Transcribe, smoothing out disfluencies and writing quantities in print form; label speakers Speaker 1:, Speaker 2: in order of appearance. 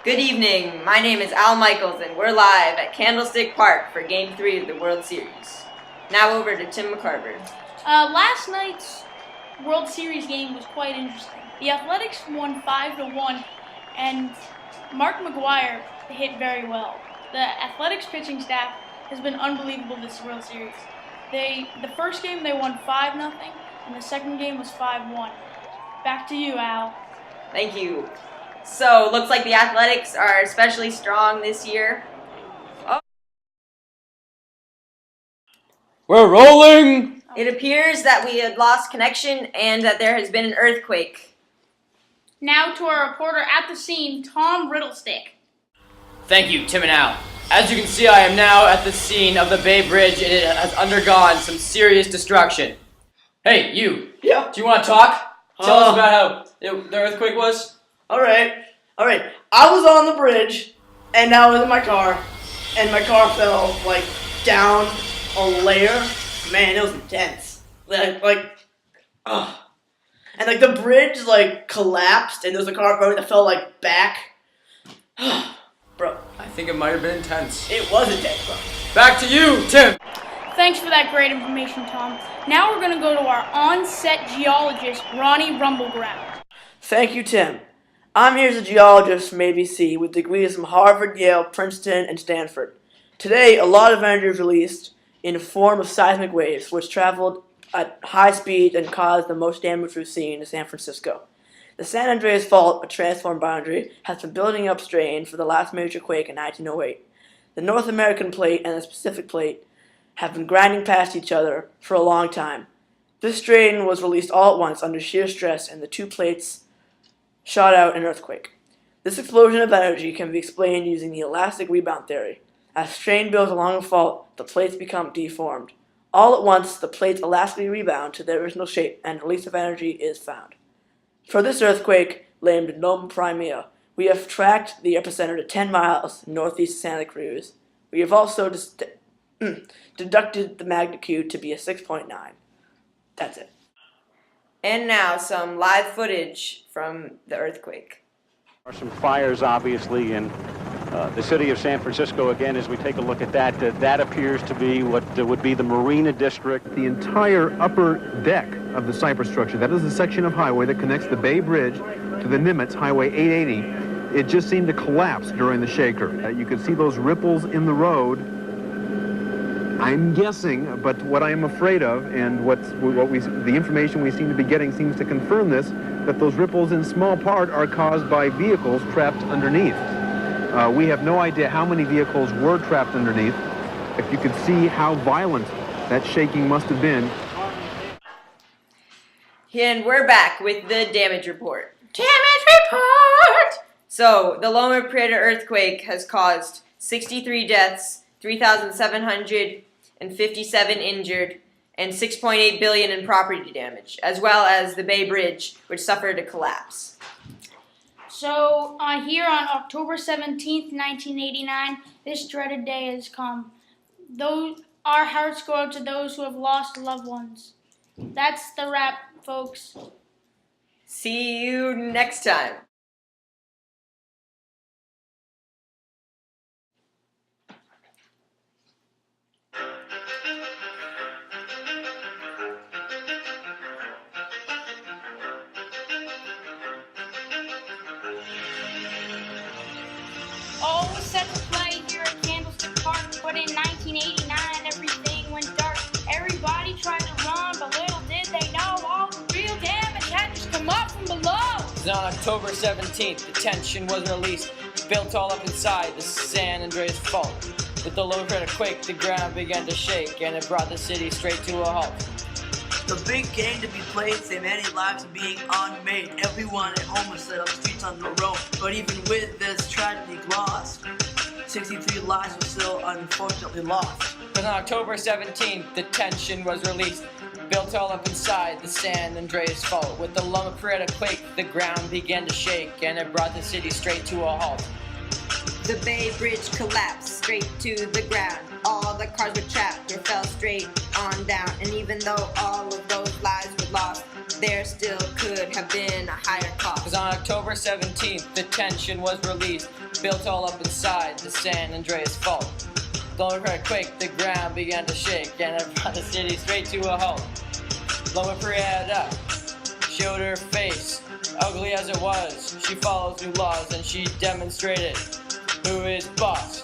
Speaker 1: Good evening, my name is Al Michaels and we're live at Candlestick Park for Game 3 of the World Series. Now over to Tim McCarver.
Speaker 2: Last night's World Series game was quite interesting. The Athletics won 5-1 and Mark McGwire hit very well. The Athletics pitching staff has been unbelievable this World Series. The first game they won 5-0 and the second game was 5-1. Back to you, Al.
Speaker 1: Thank you. So, looks like the Athletics are especially strong this year. Oh.
Speaker 3: We're rolling!
Speaker 1: It appears that we had lost connection and that there has been an earthquake.
Speaker 2: Now to our reporter at the scene, Tom Riddlestick.
Speaker 3: Thank you, Tim and Al. As you can see, I am now at the scene of the Bay Bridge and it has undergone some serious destruction. Hey, you.
Speaker 4: Yeah.
Speaker 3: Do you want to talk? Tell us about how the earthquake was.
Speaker 4: Alright. I was on the bridge, and I was in my car, and my car fell, down a layer. Man, it was intense. And, the bridge, collapsed, and there was a car probably that fell, back. Bro.
Speaker 3: I think it might have been intense.
Speaker 4: It was intense, bro.
Speaker 3: Back to you, Tim.
Speaker 2: Thanks for that great information, Tom. Now we're going to go to our on-set geologist, Ronnie Rumbleground.
Speaker 4: Thank you, Tim. I'm here as a geologist from ABC with degrees from Harvard, Yale, Princeton, and Stanford. Today, a lot of energy was released in the form of seismic waves, which traveled at high speed and caused the most damage we've seen in San Francisco. The San Andreas Fault, a transform boundary, has been building up strain for the last major quake in 1908. The North American plate and the Pacific plate have been grinding past each other for a long time. This strain was released all at once under shear stress, and the two plates shot out an earthquake. This explosion of energy can be explained using the elastic rebound theory. As strain builds along a fault, the plates become deformed. All at once, the plates elastically rebound to their original shape, and release of energy is found. For this earthquake, named Nome Primea, we have tracked the epicenter to 10 miles northeast of Santa Cruz. We have also deducted the magnitude to be a 6.9. That's it.
Speaker 1: And now some live footage from the earthquake.
Speaker 5: There are some fires, obviously, in the city of San Francisco. Again, as we take a look at that, that appears to be what would be the Marina District.
Speaker 6: The entire upper deck of the Cypress structure, that is the section of highway that connects the Bay Bridge to the Nimitz, Highway 880, it just seemed to collapse during the shaker. You could see those ripples in the road. I'm guessing, but what I am afraid of, and the information we seem to be getting seems to confirm this, that those ripples in small part are caused by vehicles trapped underneath. We have no idea how many vehicles were trapped underneath. If you could see how violent that shaking must have been.
Speaker 1: And we're back with the damage report.
Speaker 2: Damage report!
Speaker 1: So, the Loma Prieta earthquake has caused 63 deaths, 3,757 injured, and $6.8 billion in property damage, as well as the Bay Bridge, which suffered a collapse.
Speaker 2: So, here on October 17th, 1989, this dreaded day has come. Our hearts go out to those who have lost loved ones. That's the wrap, folks.
Speaker 1: See you next time.
Speaker 2: All was set to play here at Candlestick Park, but in 1989 everything went dark. Everybody tried to run, but little did they know all the real damage had just come up from below.
Speaker 3: On October 17th, the tension was released, built all up inside the San Andreas Fault. With the Loma Prieta quake, the ground began to shake, and it brought the city straight to a halt.
Speaker 4: The big game to be played saved many lives being unmade. Everyone at home was set up streets on their own. But even with this tragedy lost, 63 lives were still unfortunately lost.
Speaker 3: But on October 17th, the tension was released, built all up inside the San Andreas Fault. With the Loma Prieta quake, the ground began to shake, and it brought the city straight to a halt.
Speaker 1: The Bay Bridge collapsed straight to the ground. All the cars were trapped or fell straight on down. And even though all of those lives were lost, there still could have been a higher cost.
Speaker 3: Because on October 17th, the tension was released, built all up inside the San Andreas Fault. The lower quake, the ground began to shake, and it brought the city straight to a halt. Loma Prieta up, showed her face, ugly as it was. She follows new laws, and she demonstrated who is boss.